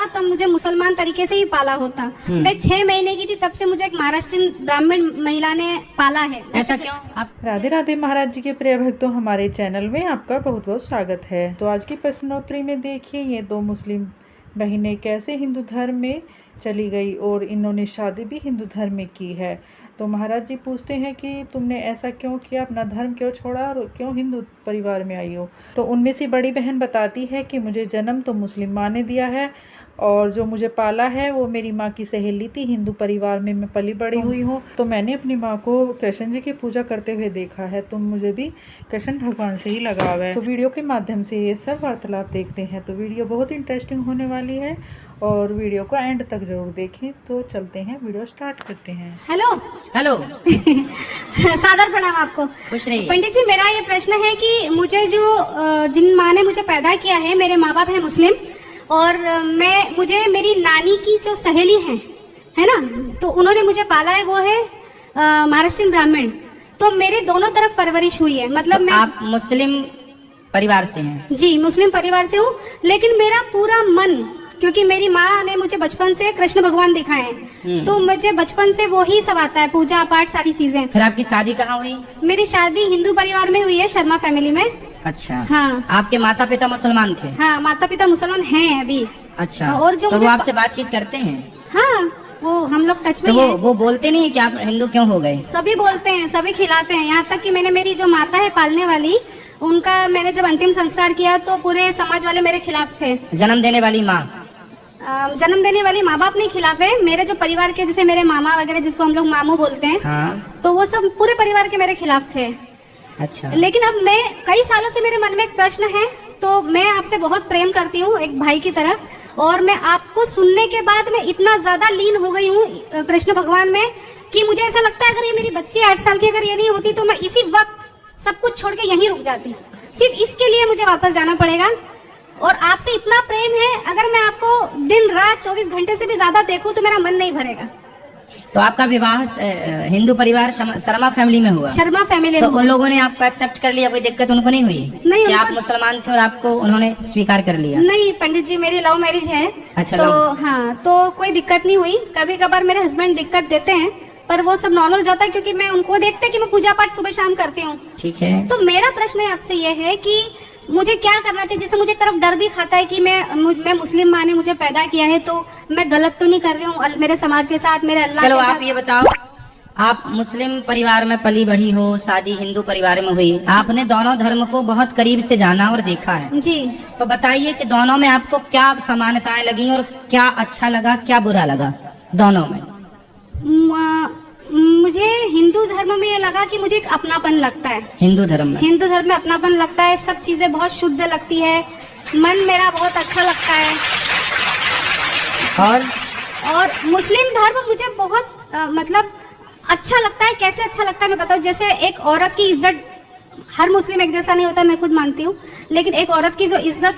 होता तो मुझे मुसलमान तरीके से ही पाला होता। मैं 6 महीने की थी तब से मुझे एक महाराष्ट्रीयन ब्राह्मण महिला ने पाला है। ऐसा क्यों? आप राधे राधे महाराज जी के प्रिय भक्तों, हमारे चैनल में आपका बहुत बहुत स्वागत है। तो आज की प्रश्नोत्तरी में देखिए ये 2 मुस्लिम बहनें कैसे हिंदू धर्म में चली गई और इन्होंने शादी भी हिंदू धर्म में की है। तो महाराज जी पूछते हैं कि तुमने ऐसा क्यों किया, अपना धर्म क्यों छोड़ा और क्यों हिंदू परिवार में आई हो। तो उनमें से बड़ी बहन बताती है कि मुझे जन्म तो मुस्लिम माँ ने दिया है और जो मुझे पाला है वो मेरी माँ की सहेली थी। हिंदू परिवार में मैं पली बड़ी हुई हूँ, तो मैंने अपनी माँ को कृष्ण जी की पूजा करते हुए देखा है, तो मुझे भी कृष्ण भगवान से ही लगाव है। तो वीडियो के माध्यम से ये सब वार्तालाप देखते हैं। तो वीडियो बहुत इंटरेस्टिंग होने वाली है और वीडियो को एंड तक जरूर देखें। तो चलते हैं, वीडियो स्टार्ट करते हैं। हेलो हेलो, सादर प्रणाम आपको। खुश रहिए। पंडित जी, मेरा ये प्रश्न है कि मुझे जो जिन माँ ने मुझे पैदा किया है, मेरे माँ बाप हैं मुस्लिम और मुझे मेरी नानी की जो सहेली है ना, तो उन्होंने मुझे पाला है, वो है महाराष्ट्रीयन ब्राह्मण। तो मेरे दोनों तरफ परवरिश हुई है, मतलब तो मैं आप मुस्लिम परिवार से हैं? जी मुस्लिम परिवार से हूँ, लेकिन मेरा पूरा मन, क्योंकि मेरी माँ ने मुझे बचपन से कृष्ण भगवान दिखाए हैं, तो मुझे बचपन से वो ही सब आता है, पूजा पाठ सारी चीजें। फिर आपकी शादी कहाँ हुई? मेरी शादी हिंदू परिवार में हुई है, शर्मा फैमिली में। अच्छा। हाँ आपके माता पिता मुसलमान थे? हाँ, माता पिता मुसलमान हैं अभी। अच्छा। और जो तो वो मुझे आपसे बातचीत करते हैं? हाँ, वो हम लोग टच में तो ही हैं। वो बोलते नहीं है कि आप हिंदू क्यों हो गए? सभी बोलते हैं, सभी खिलाफ हैं। यहाँ तक कि मैंने मेरी जो माता है पालने वाली, उनका मैंने जब अंतिम संस्कार किया तो पूरे समाज वाले मेरे खिलाफ थे। जन्म देने वाली माँ? जन्म देने वाली माँ बाप नहीं खिलाफ है, मेरे जो परिवार के, जैसे मेरे मामा वगैरह जिसको हम लोग मामू बोलते हैं, हाँ। तो वो सब पूरे परिवार के मेरे खिलाफ थे। अच्छा। लेकिन अब मैं, कई सालों से मेरे मन में एक प्रश्न है, तो मैं आपसे बहुत प्रेम करती हूँ एक भाई की तरह, और मैं आपको सुनने के बाद मैं इतना ज्यादा लीन हो गई हूँ कृष्ण भगवान में कि मुझे ऐसा लगता है अगर ये मेरी बच्ची 8 साल की अगर ये नहीं होती तो मैं इसी वक्त सब कुछ छोड़ के यहीं रुक जाती। सिर्फ इसके लिए मुझे वापस जाना पड़ेगा और आपसे इतना प्रेम है, अगर मैं आपको दिन रात 24 घंटे से भी ज्यादा देखूं तो मेरा मन नहीं भरेगा। तो आपका विवाह हिंदू परिवार शर्मा फैमिली में हुआ? शर्मा फैमिली तो में। उन लोगों ने आपको एक्सेप्ट कर लिया, कोई दिक्कत उनको नहीं हुई? नहीं, कि आप मुसलमान थे और आपको उन्होंने स्वीकार कर लिया? नहीं पंडित जी, मेरी लव मैरिज है। अच्छा। तो हाँ, तो कोई दिक्कत नहीं हुई। कभी कभार मेरे हस्बैंड दिक्कत देते हैं, पर वो सब नॉर्मल हो जाता है, क्योंकि मैं उनको देखते कि मैं पूजा पाठ सुबह शाम करती हूँ। ठीक है। तो मेरा प्रश्न आपसे ये है कि मुझे क्या करना चाहिए? जैसे मुझे एक तरफ डर भी खाता है कि मैं मुस्लिम माँ ने मुझे पैदा किया है, तो मैं गलत तो नहीं कर रही हूँ मेरे समाज के साथ, मेरे अल्लाह चलो के आप साथ। ये बताओ, आप मुस्लिम परिवार में पली बढ़ी हो, शादी हिंदू परिवार में हुई, आपने दोनों धर्म को बहुत करीब से जाना और देखा है जी। तो बताइए कि दोनों में आपको क्या समानताएं लगी और क्या अच्छा लगा, क्या बुरा लगा दोनों में? मुझे हिंदू धर्म में ये लगा कि मुझे एक अपनापन लगता है। हिंदू धर्म में? हिंदू धर्म में अपनापन लगता है, सब चीजें बहुत शुद्ध लगती है, मन मेरा बहुत अच्छा लगता है। और मुस्लिम धर्म मुझे बहुत मतलब अच्छा लगता है। कैसे अच्छा लगता है मैं बताऊँ। जैसे एक औरत की इज्जत, हर मुस्लिम एक जैसा नहीं होता, मैं खुद मानती हूँ, लेकिन एक औरत की जो इज्जत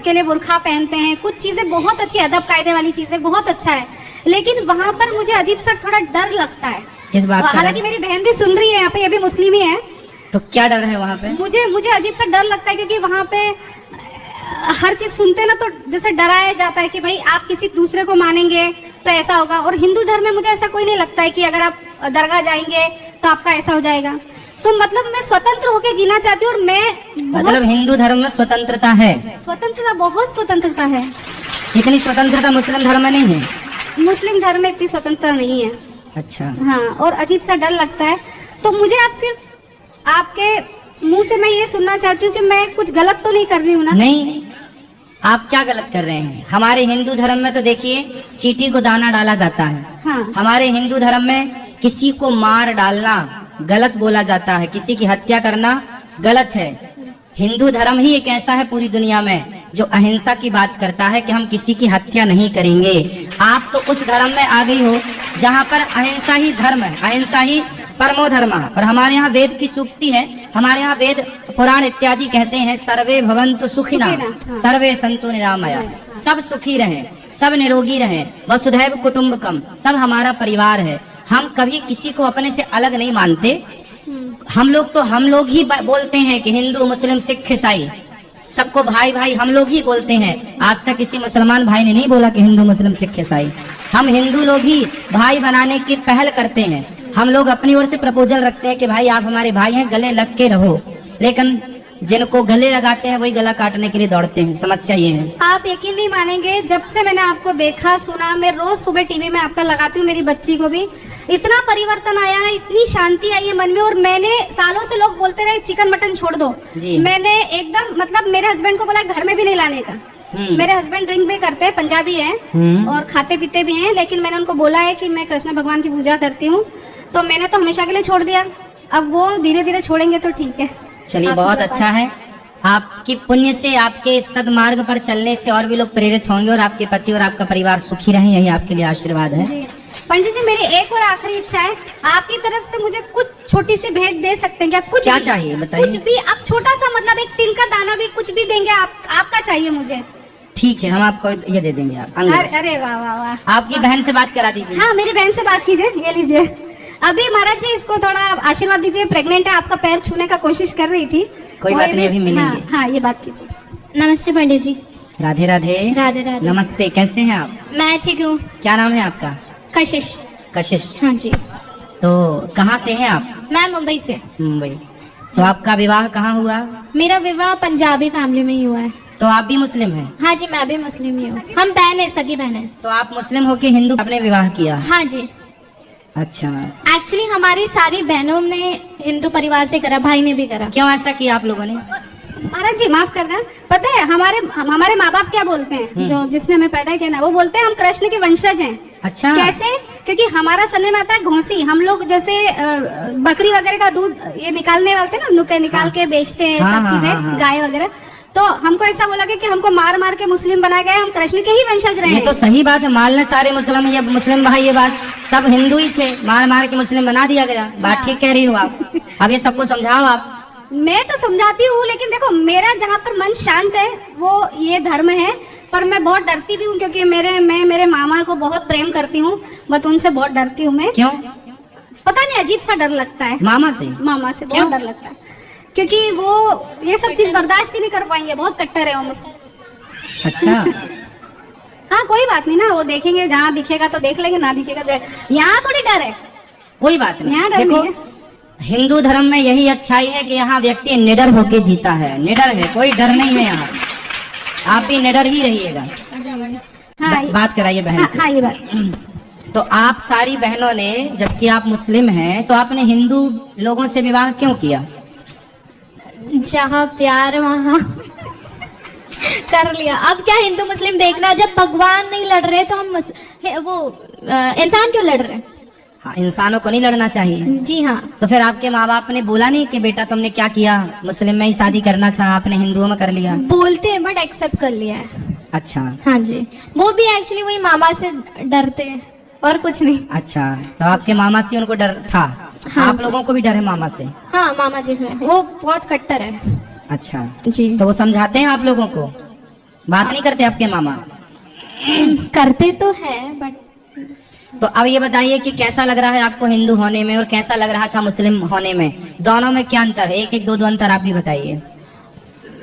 के लिए बुर्खा पहनते हैं, कुछ चीजें बहुत अच्छी, अदब कायदे वाली चीजें बहुत अच्छा है, लेकिन वहाँ पर मुझे अजीब सा थोड़ा डर लगता है। किस बात का? हालांकि मेरी बहन भी सुन रही है यहाँ पे, ये भी मुस्लिम ही है। तो क्या डर है वहाँ पे? मुझे अजीब सा डर लगता है, क्योंकि वहाँ पे हर चीज सुनते हैं ना, तो जैसे डराया जाता है कि भाई आप किसी दूसरे को मानेंगे तो ऐसा होगा। और हिंदू धर्म में मुझे ऐसा कोई नहीं लगता है कि अगर आप दरगाह जाएंगे तो आपका ऐसा हो जाएगा। तो मतलब मैं स्वतंत्र होकर जीना चाहती हूँ, और मैं मतलब हिंदू धर्म में स्वतंत्रता है? स्वतंत्रता, बहुत स्वतंत्रता है। इतनी स्वतंत्रता मुस्लिम धर्म में नहीं है? मुस्लिम धर्म में इतनी स्वतंत्रता नहीं है। अच्छा। हाँ, और अजीब सा डर लगता है। तो मुझे आप सिर्फ आपके मुंह से मैं ये सुनना चाहती हूँ कि मैं कुछ गलत तो नहीं कर रही हूँ ना? नहीं, आप क्या गलत कर रहे हैं? हमारे हिंदू धर्म में तो देखिए चींटी को दाना डाला जाता है। हाँ। हमारे हिंदू धर्म में किसी को मार डालना गलत बोला जाता है, किसी की हत्या करना गलत है। हिंदू धर्म ही एक ऐसा है पूरी दुनिया में जो अहिंसा की बात करता है कि हम किसी की हत्या नहीं करेंगे। आप तो उस धर्म में आ गई हो जहाँ पर अहिंसा ही धर्म है, अहिंसा ही परमो धर्म। और हमारे यहाँ वेद की सूक्ति है, हमारे यहाँ वेद पुराण इत्यादि कहते हैं सर्वे भवन्तु सुखिना सर्वे सन्तु निरामया। सब सुखी रहें, सब निरोगी रहें, वसुधैव कुटुम्बकम, सब हमारा परिवार है। हम कभी किसी को अपने से अलग नहीं मानते। हम लोग ही बोलते हैं कि हिंदू मुस्लिम सिख ईसाई, सबको भाई भाई हम लोग ही बोलते हैं। आज तक किसी मुसलमान भाई ने नहीं बोला कि हिंदू मुस्लिम सिख ईसाई। हम हिंदू लोग ही भाई बनाने की पहल करते हैं। हम लोग अपनी ओर से प्रपोजल रखते हैं कि भाई आप हमारे भाई हैं, गले लग के रहो। लेकिन जिनको गले लगाते हैं वही गला काटने के लिए दौड़ते हैं। समस्या ये है। आप यकीन नहीं मानेंगे, जब से मैंने आपको देखा सुना, मैं रोज सुबह टीवी में आपका लगाती हूँ, मेरी बच्ची को भी इतना परिवर्तन आया है, इतनी शांति आई है मन में। और मैंने सालों से लोग बोलते रहे चिकन मटन छोड़ दो, मैंने एकदम मतलब मेरे हस्बैंड को बोला घर में भी नहीं लाने का। मेरे हस्बैंड ड्रिंक भी करते हैं, पंजाबी हैं और खाते पीते भी हैं, लेकिन मैंने उनको बोला है कि मैं कृष्ण भगवान की पूजा करती हूँ, तो मैंने तो हमेशा के लिए छोड़ दिया। अब वो धीरे धीरे छोड़ेंगे तो ठीक है। चलिए, बहुत अच्छा है। आपकी पुण्य से, आपके सदमार्ग पर चलने से और भी लोग प्रेरित होंगे और आपके पति और आपका परिवार सुखी रहें, यही आपके लिए आशीर्वाद है। पंडित जी, मेरी एक और आखिरी इच्छा है, आपकी तरफ से मुझे कुछ छोटी सी भेंट दे सकते हैं क्या? कुछ क्या भी, चाहिए बताइए। कुछ भी आप छोटा सा, मतलब एक तिल का दाना भी, कुछ भी देंगे आप, आपका चाहिए मुझे। ठीक है, हम आपको ये दे देंगे। आप अंग्रेज। अरे वाह वाह वाह। आपकी बहन से बात करा दीजिए। हाँ, मेरी बहन से बात कीजिए, ये लीजिए। अभी महाराज जी इसको थोड़ा आशीर्वाद दीजिए, प्रेग्नेंट है, आपका पैर छूने का कोशिश कर रही थी। कोई बात नहीं, अभी मिलेंगे। हाँ, ये बात कीजिए। नमस्ते पंडित जी। राधे राधे। राधे राधे। नमस्ते, कैसे हैं आप? मैं ठीक हूँ। क्या नाम है आपका? कशिश। कशिश। हाँ जी। तो कहाँ से हैं आप? मैं मुंबई से। मुंबई। तो आपका विवाह कहाँ हुआ? मेरा विवाह पंजाबी फैमिली में ही हुआ है। तो आप भी मुस्लिम हैं? हाँ जी, मैं भी मुस्लिम ही हूँ। हम बहन है, सगी बहन है। तो आप मुस्लिम होके हिंदू आपने विवाह किया? हाँ जी। अच्छा। एक्चुअली हमारी सारी बहनों ने हिंदू परिवार से करा, भाई ने भी करा। क्यों ऐसा किया आप लोगों ने? महाराज जी माफ करना, पता है हमारे माँ बाप क्या बोलते हैं, जो जिसने हमें पैदा किया ना, वो बोलते हैं हम कृष्ण के वंशज हैं। अच्छा। कैसे? क्योंकि हमारा सरनेम में आता है घोसी। हम लोग जैसे बकरी वगैरह का दूध ये निकालने वाले थे ना, नुके निकाल के बेचते हैं, सब चीजें, गाय वगैरह। तो हमको ऐसा बोला कि हमको मार मार के मुस्लिम बनाया गया, हम कृष्ण के ही वंशज रहे। ये तो सही बात है, मालने सारे मुस्लिम, ये मुस्लिम भाई, ये बात सब हिंदू ही थे, मार मार के मुस्लिम बना दिया गया। बात ठीक कह रही हो आप। अब ये सबको समझाओ आप। मैं तो समझाती हूँ, लेकिन देखो मेरा जहाँ पर मन शांत है वो ये धर्म है, पर मैं बहुत डरती भी हूँ, क्योंकि मैं मेरे मामा को बहुत प्रेम करती हूँ, बट उनसे बहुत डरती हूँ मैं। क्यों? पता नहीं, अजीब सा डर लगता है। मामा से? मामा से बहुत डर लगता है, क्योंकि वो ये सब चीज बर्दाश्त ही नहीं कर पाएंगे, बहुत कट्टर है वो मुझसे। अच्छा। हाँ, कोई बात नहीं ना, वो देखेंगे, जहाँ दिखेगा तो देख लेंगे, ना दिखेगा। यहाँ थोड़ी डर है। कोई बात नहीं। यहाँ डर देखो, नहीं है। हिंदू धर्म में यही अच्छाई है कि यहाँ व्यक्ति निडर होके जीता है। निडर है, कोई डर नहीं है यहाँ। आप भी निडर ही रहिएगा। हाँ, बात कराइए बहन से। हाँ, ये बात। तो आप सारी बहनों ने, जबकि आप मुस्लिम हैं, तो आपने हिंदू लोगों से विवाह क्यों किया? जहाँ प्यार वहाँ कर लिया। अब क्या हिंदू मुस्लिम देखना, जब भगवान नहीं लड़ रहे तो हम इंसान क्यों लड़ रहे? हाँ, इंसानों को नहीं लड़ना चाहिए। जी हाँ। तो फिर आपके माँ बाप ने बोला नहीं कि बेटा तुमने क्या किया, मुस्लिम में ही शादी करना था, आपने हिंदुओं में कर लिया? बोलते हैं, बट एक्सेप्ट कर लिया है। अच्छा। हाँ जी, वो भी एक्चुअली वही मामा से डरते हैं और कुछ नहीं। अच्छा, तो आपके मामा से उनको डर था? हाँ, आप लोगों को भी डर है मामा से? हाँ, मामा जी से। वो बहुत कट्टर है। अच्छा जी। तो वो समझाते हैं आप लोगों को? बात नहीं करते आपके मामा? करते तो है, बट तो अब ये बताइए कि कैसा लग रहा है आपको हिंदू होने में और कैसा लग रहा था मुस्लिम होने में? दोनों में क्या अंतर है? एक दो अंतर आप भी बताइए।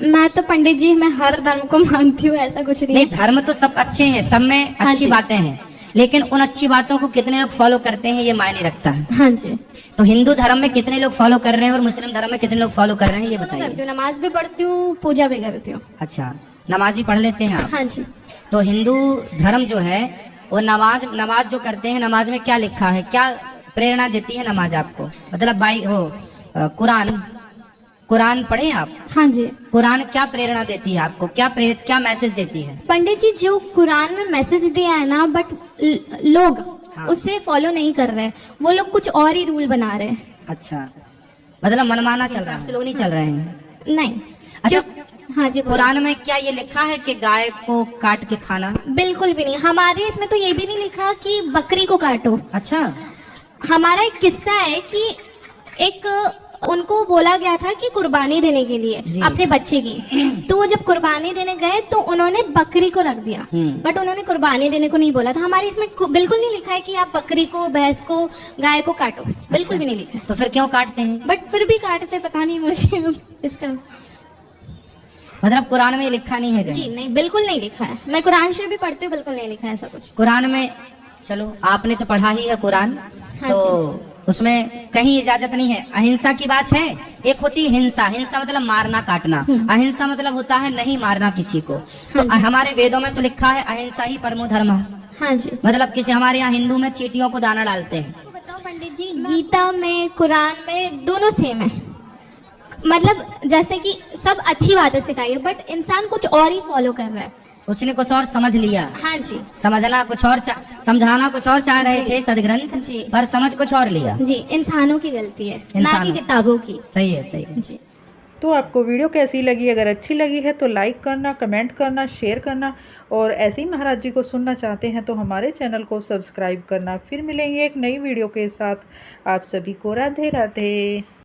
मैं तो पंडित जी, मैं हर धर्म को मानती हूँ, ऐसा कुछ नहीं। नहीं, धर्म तो सब अच्छे हैं, सब में अच्छी बातें हैं, लेकिन उन अच्छी बातों को कितने लोग फॉलो करते हैं ये मायने रखता है। हाँ जी। तो हिंदू धर्म में कितने लोग फॉलो कर रहे हैं और मुस्लिम धर्म में कितने लोग फॉलो कर रहे हैं, ये करती बताइए। हूँ, नमाज भी पढ़ती हूँ, पूजा भी करती हूँ। अच्छा, नमाज भी पढ़ लेते हैं आप? हाँ जी। तो हिंदू धर्म जो है वो नमाज जो करते हैं, नमाज में क्या लिखा है, क्या प्रेरणा देती है नमाज आपको? मतलब कुरान पढ़े आप? हाँ जी। कुरान क्या प्रेरणा देती है आपको, क्या मैसेज देती है? पंडित जी, जो कुरान में मैसेज दिया है ना, बट लोग उसे फॉलो नहीं कर रहे, वो लोग कुछ और ही रूल बना रहे हैं। अच्छा, मतलब मनमाना चल रहा है, सब लोग नहीं चल रहे हैं? नहीं। अच्छा, हाँ जी। कुरान में क्या ये लिखा है कि गाय को काट के खाना? बिल्कुल भी नहीं। हमारे इसमें तो ये भी नहीं लिखा कि बकरी को काटो। अच्छा। हमारा एक किस्सा है कि एक उनको बोला गया था कि कुर्बानी देने के लिए अपने बच्चे की, तो वो जब कुर्बानी देने गए तो उन्होंने बकरी को रख दिया, बट उन्होंने कुर्बानी देने को नहीं बोला था। हमारे इसमें बिल्कुल नहीं लिखा है कि आप बकरी को, भैंस को, गाय को काटो, बिल्कुल भी नहीं लिखा है। तो फिर क्यों काटते हैं? बट फिर भी काटते, पता नहीं मुझे इसका। मतलब कुरान में लिखा नहीं है कहीं? जी नहीं, बिल्कुल नहीं लिखा है। मैं कुरान शरीफ भी पढ़ती हूँ, बिल्कुल नहीं लिखा है ऐसा कुछ। कुरान में, चलो आपने तो पढ़ा ही है कुरान, हाँ तो उसमें कहीं इजाजत नहीं है। अहिंसा की बात है, एक होती है हिंसा। हिंसा मतलब मारना काटना, अहिंसा मतलब होता है नहीं मारना किसी को। तो हमारे वेदों में तो लिखा है अहिंसा ही परमो धर्म। हाँ जी। मतलब किसी हमारे यहाँ हिंदू में चींटियों को दाना डालते हैं। बताओ पंडित जी, गीता में कुरान में दोनों सेम है। मतलब जैसे कि सब अच्छी बातें सिखाई है, बट इंसान कुछ और ही फॉलो कर रहा है। उसने कुछ और समझ लिया, हाँ जी। समझना कुछ और समझाना कुछ और चाह रहे थे सदग्रंथ, जी। पर समझ कुछ और लिया। जी, इंसानों की गलती है, ना इंसानों। कि किताबों की। सही है, सही है। जी। तो आपको वीडियो कैसी लगी? अगर अच्छी लगी है तो लाइक करना, कमेंट करना, शेयर करना, और ऐसे ही महाराज जी को सुनना चाहते हैं तो हमारे चैनल को सब्सक्राइब करना। फिर मिलेंगे एक नई वीडियो के साथ। आप सभी को राधे राधे।